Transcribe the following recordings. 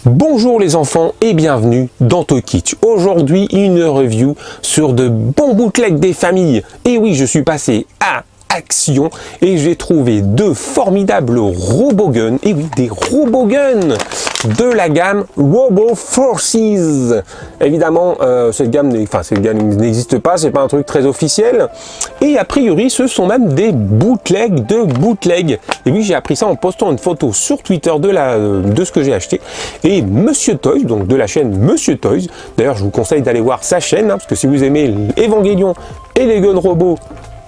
Bonjour les enfants et bienvenue dans Toy Kitsch. Aujourd'hui, une review sur de bons bootlegs des familles. Et oui, je suis passé à Action et j'ai trouvé deux formidables RoboGun. Et oui, des RoboGun de la gamme Robo Forces. Évidemment, cette gamme n'existe pas, c'est pas un truc très officiel. Et a priori, ce sont même des bootlegs de bootlegs. Et oui, j'ai appris ça en postant une photo sur Twitter de ce que j'ai acheté. Et Monsieur Toys, donc de la chaîne Monsieur Toys, d'ailleurs, je vous conseille d'aller voir sa chaîne, parce que si vous aimez Evangelion et les guns robots,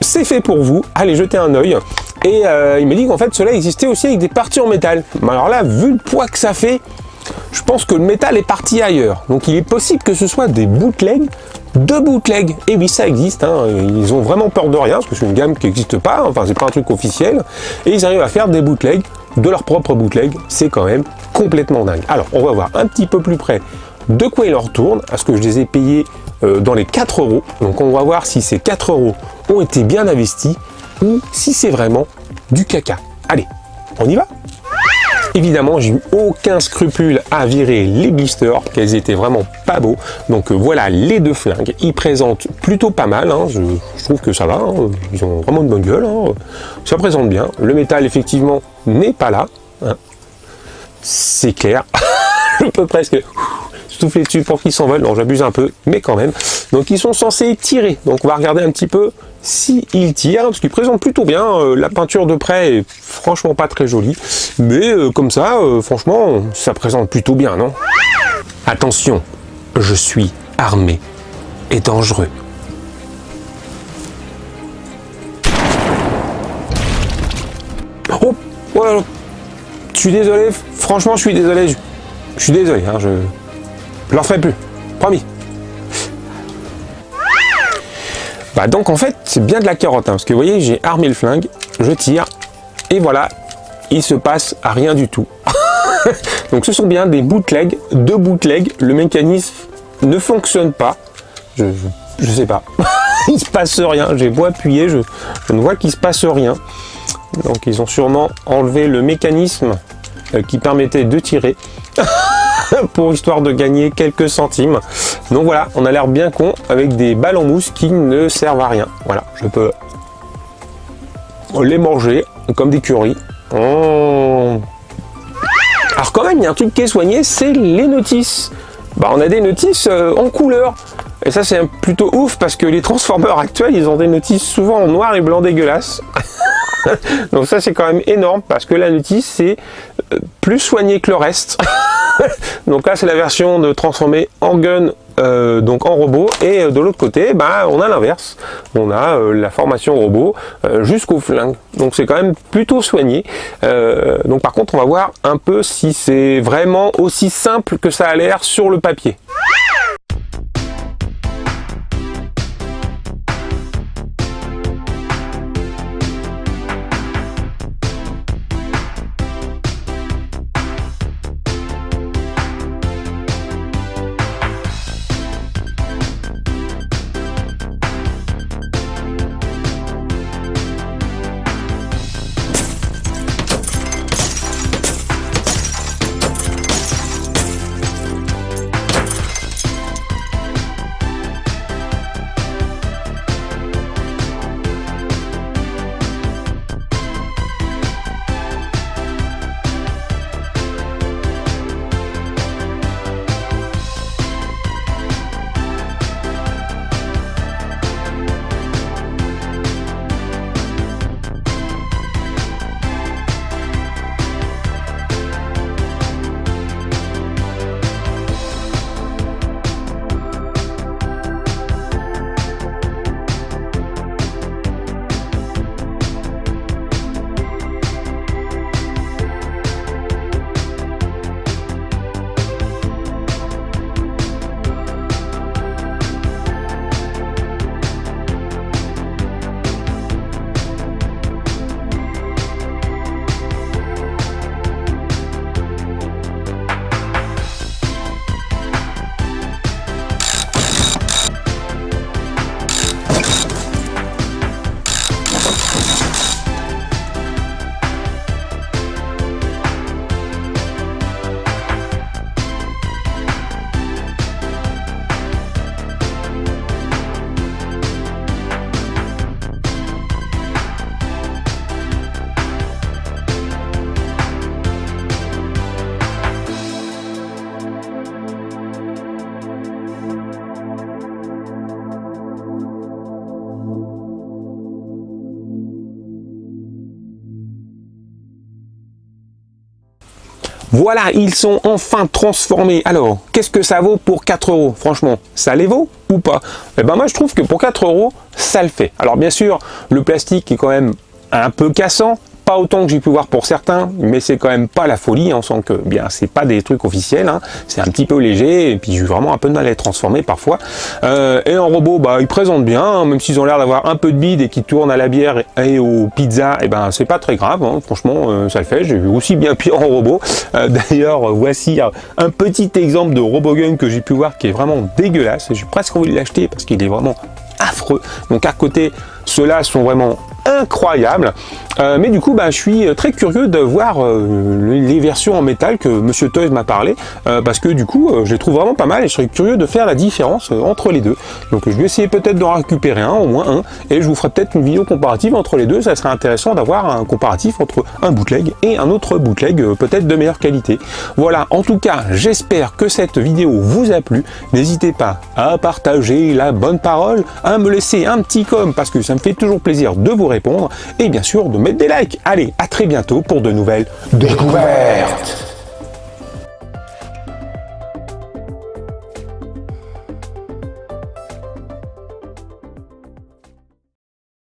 c'est fait pour vous. Allez jeter un œil. Et il m'a dit qu'en fait, cela existait aussi avec des parties en métal. Mais alors là, vu le poids que ça fait, je pense que le métal est parti ailleurs. Donc il est possible que ce soit des bootlegs de bootlegs. Et oui, ça existe. Hein. Ils ont vraiment peur de rien, parce que c'est une gamme qui n'existe pas. Enfin, c'est pas un truc officiel. Et ils arrivent à faire des bootlegs de leur propre bootleg. C'est quand même complètement dingue. Alors, on va voir un petit peu plus près de quoi il en retourne. Parce que je les ai payés dans les 4 €. Donc on va voir si ces 4 € ont été bien investis ou si c'est vraiment du caca. Allez, on y va? Évidemment, j'ai eu aucun scrupule à virer les blisters, qu'elles étaient vraiment pas beaux. Donc voilà les deux flingues. Ils présentent plutôt pas mal, hein. Je trouve que ça va, hein. Ils ont vraiment une bonne gueule, hein. Ça présente bien. Le métal, effectivement, n'est pas là, hein. C'est clair. Je peux presque souffler dessus pour qu'ils s'envolent. Non, j'abuse un peu, mais quand même. Donc ils sont censés tirer. Donc on va regarder un petit peu s'ils tirent, parce qu'ils présentent plutôt bien. La peinture de près est franchement pas très jolie, mais comme ça, franchement, ça présente plutôt bien, non? Attention, je suis armé et dangereux. Oh, voilà. Je suis désolé, franchement, je suis désolé. Je suis désolé, hein, je leur ferai plus, promis. Bah donc en fait, c'est bien de la carotte, hein, parce que vous voyez, j'ai armé le flingue, je tire, et voilà, il se passe rien du tout. Donc ce sont bien des bootlegs, deux bootlegs, le mécanisme ne fonctionne pas, je sais pas, il se passe rien, j'ai beau appuyer, je ne vois qu'il se passe rien. Donc ils ont sûrement enlevé le mécanisme qui permettait de tirer. Pour histoire de gagner quelques centimes. Donc voilà, on a l'air bien con avec des balles en mousse qui ne servent à rien. Voilà, je peux les manger comme des currys. Oh. Alors quand même, il y a un truc qui est soigné, c'est les notices. Bah, on a des notices en couleur. Et ça, c'est plutôt ouf parce que les Transformers actuels, ils ont des notices souvent en noir et blanc dégueulasse. Donc ça, c'est quand même énorme parce que la notice, c'est plus soigné que le reste. Donc là, c'est la version de transformer en gun, donc en robot, et de l'autre côté, bah, on a l'inverse. On a la formation robot jusqu'au flingue. Donc c'est quand même plutôt soigné. Donc par contre, on va voir un peu si c'est vraiment aussi simple que ça a l'air sur le papier. Voilà, ils sont enfin transformés. Alors, qu'est-ce que ça vaut pour 4 €? Franchement, ça les vaut ou pas? Eh ben moi je trouve que pour 4 €, ça le fait. Alors bien sûr, le plastique est quand même un peu cassant. Pas autant que j'ai pu voir pour certains, mais c'est quand même pas la folie. On sent que bien c'est pas des trucs officiels, hein. C'est un petit peu léger et puis j'ai vraiment un peu de mal à les transformer parfois. Et en robot, bah ils présentent bien, hein, même s'ils ont l'air d'avoir un peu de bide et qui tournent à la bière et aux pizzas, et ben c'est pas très grave, hein. Franchement ça le fait. J'ai vu aussi bien pire en robot. D'ailleurs voici un petit exemple de RoboGun que j'ai pu voir qui est vraiment dégueulasse. J'ai presque envie de l'acheter parce qu'il est vraiment affreux. Donc à côté, ceux-là sont vraiment incroyables. Mais du coup, bah, je suis très curieux de voir les versions en métal que Monsieur Toys m'a parlé, parce que du coup, je les trouve vraiment pas mal et je serais curieux de faire la différence entre les deux. Donc je vais essayer peut-être d'en récupérer un, au moins un, et je vous ferai peut-être une vidéo comparative entre les deux. Ça serait intéressant d'avoir un comparatif entre un bootleg et un autre bootleg, peut-être de meilleure qualité. Voilà, en tout cas, j'espère que cette vidéo vous a plu. N'hésitez pas à partager la bonne parole, à me laisser un petit com, parce que ça me fait toujours plaisir de vous répondre, et bien sûr de mettre des likes. Allez, à très bientôt pour de nouvelles découvertes.